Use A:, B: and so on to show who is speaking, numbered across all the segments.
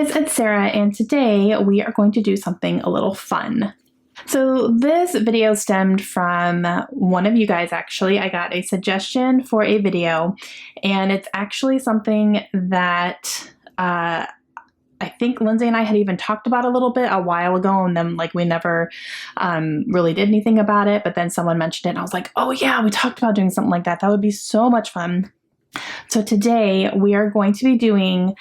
A: guys, it's Sarah, and today we are going to do something a little fun. So this video stemmed from one of you guys, actually. I got a suggestion for a video, and it's actually something that I think Lindsay and I had even talked about a little bit a while ago, and then we never really did anything about it, but then someone mentioned it, and I was like, oh yeah, we talked about doing something like that. That would be so much fun. So today we are going to be doing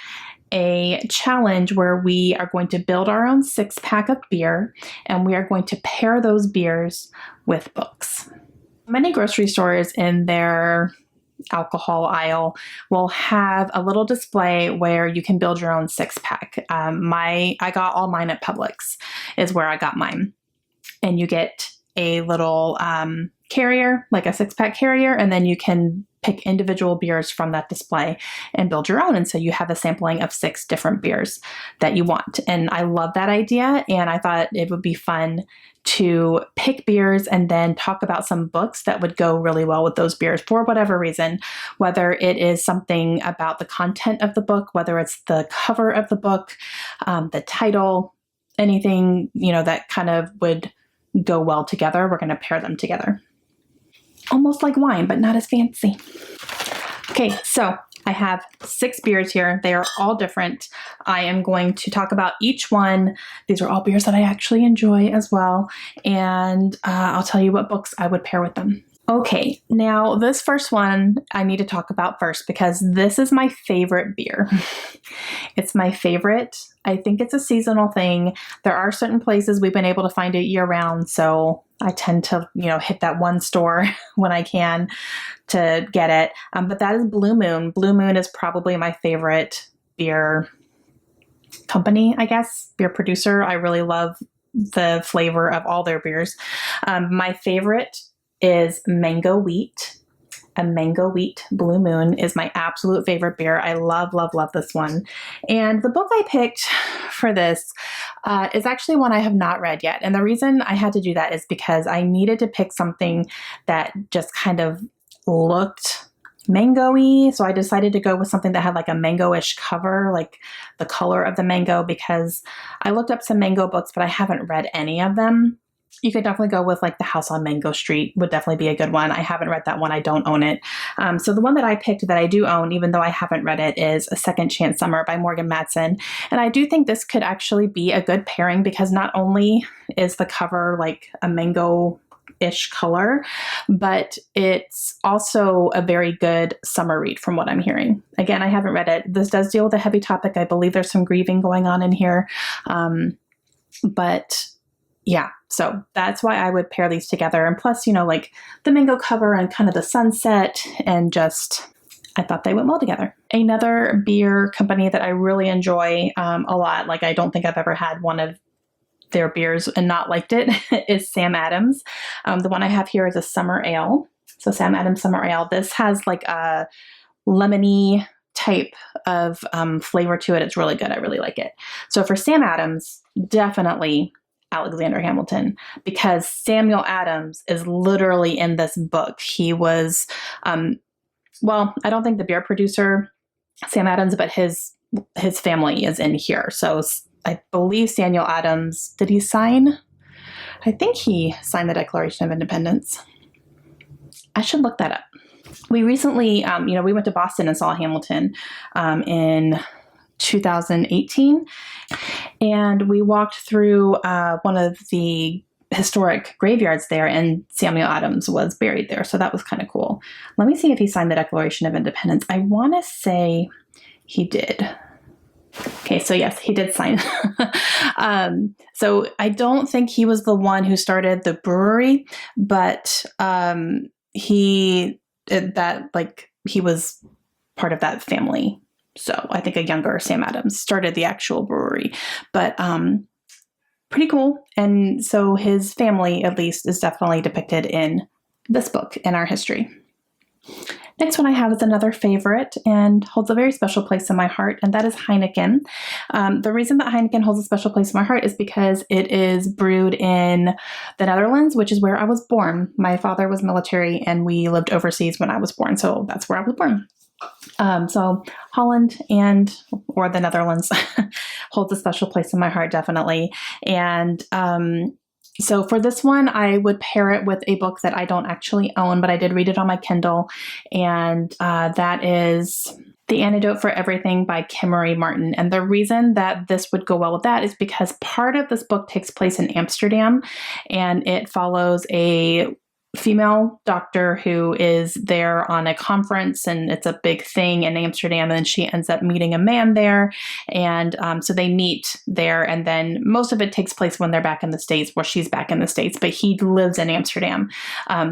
A: a challenge where we are going to build our own 6-pack of beer, and we are going to pair those beers with books. Many grocery stores in their alcohol aisle will have a little display where you can build your own 6-pack. I got all mine at Publix is where I got mine. And you get a little carrier, like a 6-pack carrier, and then you can pick individual beers from that display and build your own. And so you have a sampling of 6 different beers that you want. And I love that idea. And I thought it would be fun to pick beers and then talk about some books that would go really well with those beers for whatever reason, whether it is something about the content of the book, whether it's the cover of the book, the title, anything, that kind of would go well together. We're going to pair them together. Almost like wine, but not as fancy. Okay, so I have 6 beers here. They are all different. I am going to talk about each one. These are all beers that I actually enjoy as well. And I'll tell you what books I would pair with them. Okay, now this first one I need to talk about first because this is my favorite beer. It's my favorite. I think it's a seasonal thing. There are certain places we've been able to find it year round, so I tend to, hit that one store when I can to get it. But that is Blue Moon. Blue Moon is probably my favorite beer company, I guess, beer producer. I really love the flavor of all their beers. My favorite is Mango Wheat. A Mango Wheat Blue Moon is my absolute favorite beer. I love, love, love this one. And the book I picked for this is actually one I have not read yet. And the reason I had to do that is because I needed to pick something that just kind of looked mango-y. So I decided to go with something that had like a mango-ish cover, like the color of the mango, because I looked up some mango books, but I haven't read any of them. You could definitely go with like The House on Mango Street would definitely be a good one. I haven't read that one. I don't own it. So the one that I picked that I do own, even though I haven't read it, is A Second Chance Summer by Morgan Matson. And I do think this could actually be a good pairing because not only is the cover like a mango-ish color, but it's also a very good summer read from what I'm hearing. Again, I haven't read it. This does deal with a heavy topic. I believe there's some grieving going on in here. But yeah, so that's why I would pair these together. And plus, like the mango cover and kind of the sunset and just, I thought they went well together. Another beer company that I really enjoy a lot, like I don't think I've ever had one of their beers and not liked it, is Sam Adams. The one I have here is a summer ale. So Sam Adams Summer Ale. This has like a lemony type of flavor to it. It's really good. I really like it. So for Sam Adams, definitely Alexander Hamilton, because Samuel Adams is literally in this book. He was, well, I don't think the beer producer, Sam Adams, but his family is in here. So I believe Samuel Adams, did he sign? I think he signed the Declaration of Independence. I should look that up. We recently, we went to Boston and saw Hamilton in 2018. And we walked through one of the historic graveyards there, and Samuel Adams was buried there. So that was kind of cool. Let me see if he signed the Declaration of Independence. I want to say he did. Okay, so yes, he did sign. So I don't think he was the one who started the brewery, but he was part of that family. So I think a younger Sam Adams started the actual brewery, but pretty cool. And so his family, at least, is definitely depicted in this book in our history. Next one I have is another favorite and holds a very special place in my heart, and that is Heineken. The reason that Heineken holds a special place in my heart is because it is brewed in the Netherlands, which is where I was born. My father was military and we lived overseas when I was born, so that's where I was born. So Holland or the Netherlands holds a special place in my heart, definitely. And so for this one, I would pair it with a book that I don't actually own, but I did read it on my Kindle. And that is The Antidote for Everything by Kimmery Martin. And the reason that this would go well with that is because part of this book takes place in Amsterdam, and it follows a female doctor who is there on a conference, and it's a big thing in Amsterdam, and she ends up meeting a man there, and so they meet there, and then most of it takes place when they're back in the States, where she's back in the States, but he lives in Amsterdam.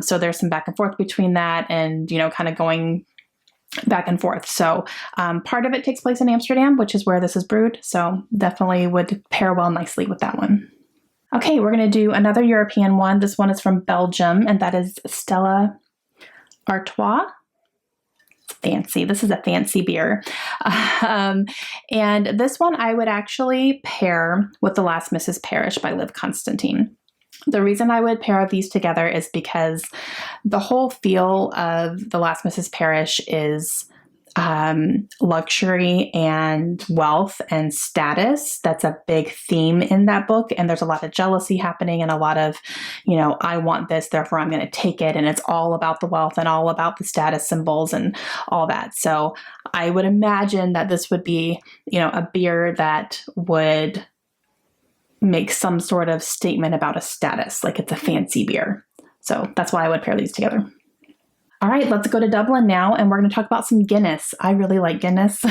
A: So there's some back and forth between that, and kind of going back and forth. So part of it takes place in Amsterdam, which is where this is brewed, so definitely would pair well nicely with that one. Okay, we're going to do another European one. This one is from Belgium, and that is Stella Artois. Fancy. This is a fancy beer. And this one I would actually pair with The Last Mrs. Parrish by Liv Constantine. The reason I would pair these together is because the whole feel of The Last Mrs. Parrish is luxury and wealth and status. That's a big theme in that book. And there's a lot of jealousy happening and a lot of, I want this, therefore I'm going to take it. And it's all about the wealth and all about the status symbols and all that. So I would imagine that this would be, a beer that would make some sort of statement about a status, like it's a fancy beer. So that's why I would pair these together. All right, let's go to Dublin now, and we're going to talk about some Guinness. I really like Guinness.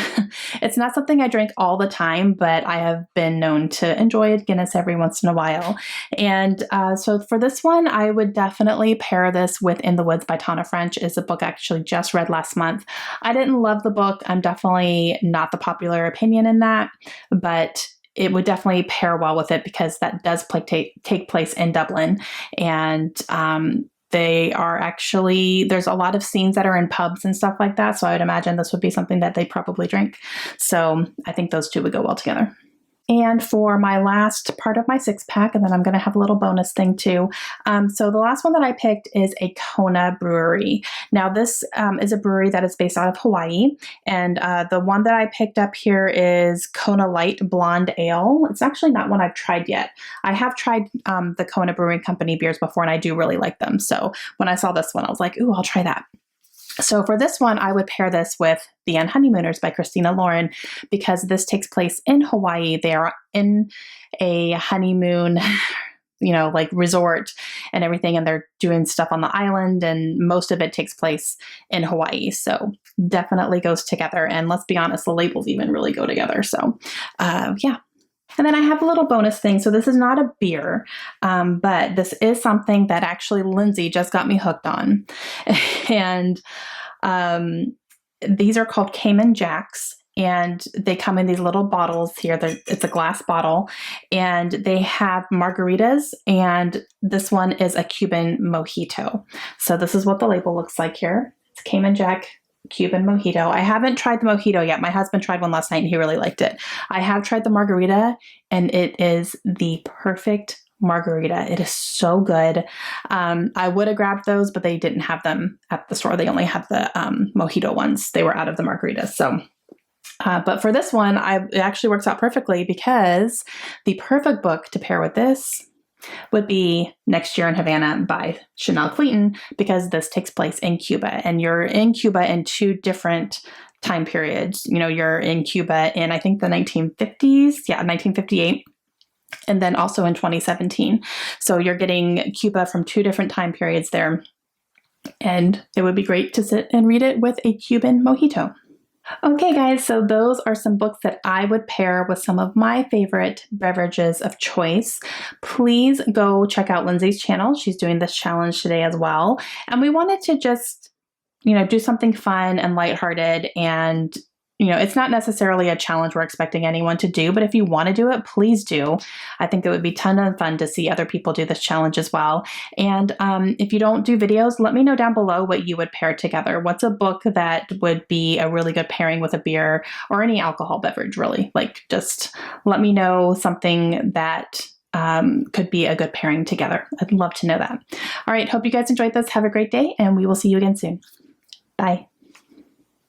A: It's not something I drink all the time, but I have been known to enjoy Guinness every once in a while. And so for this one, I would definitely pair this with In the Woods by Tana French. It's a book I actually just read last month. I didn't love the book. I'm definitely not the popular opinion in that, but it would definitely pair well with it because that does take place in Dublin. And they are actually, there's a lot of scenes that are in pubs and stuff like that. So I would imagine this would be something that they probably drink. So I think those two would go well together. And for my last part of my 6-pack, and then I'm going to have a little bonus thing too. So the last one that I picked is a Kona Brewery. Now this is a brewery that is based out of Hawaii. And the one that I picked up here is Kona Light Blonde Ale. It's actually not one I've tried yet. I have tried the Kona Brewing Company beers before, and I do really like them. So when I saw this one, I was like, ooh, I'll try that. So for this one, I would pair this with The Honeymooners by Christina Lauren because this takes place in Hawaii. They are in a honeymoon, like resort and everything, and they're doing stuff on the island, and most of it takes place in Hawaii. So definitely goes together. And let's be honest, the labels even really go together. So yeah. And then I have a little bonus thing. So this is not a beer, but this is something that actually Lindsey just got me hooked on. And these are called Cayman Jacks, and they come in these little bottles here. It's a glass bottle, and they have margaritas, and this one is a Cuban Mojito. So this is what the label looks like here. It's Cayman Jack Cuban Mojito. I haven't tried the Mojito yet. My husband tried one last night and he really liked it. I have tried the margarita, and it is the perfect margarita. It is so good. I would have grabbed those, but they didn't have them at the store. They only had the Mojito ones. They were out of the margaritas. So but for this one, it actually works out perfectly because the perfect book to pair with this would be Next Year in Havana by Chanel Clayton, because this takes place in Cuba, and you're in Cuba in two different time periods. You're in Cuba in, I think, the 1950s. Yeah, 1958. And then also in 2017. So you're getting Cuba from two different time periods there. And it would be great to sit and read it with a Cuban Mojito. Okay, guys, so those are some books that I would pair with some of my favorite beverages of choice. Please go check out Lindsey's channel. She's doing this challenge today as well. And we wanted to just, do something fun and lighthearted, and it's not necessarily a challenge we're expecting anyone to do, but if you want to do it, please do. I think it would be a ton of fun to see other people do this challenge as well. And if you don't do videos, let me know down below what you would pair together. What's a book that would be a really good pairing with a beer or any alcohol beverage, really? Just let me know something that could be a good pairing together. I'd love to know that. All right, hope you guys enjoyed this. Have a great day, and we will see you again soon. Bye.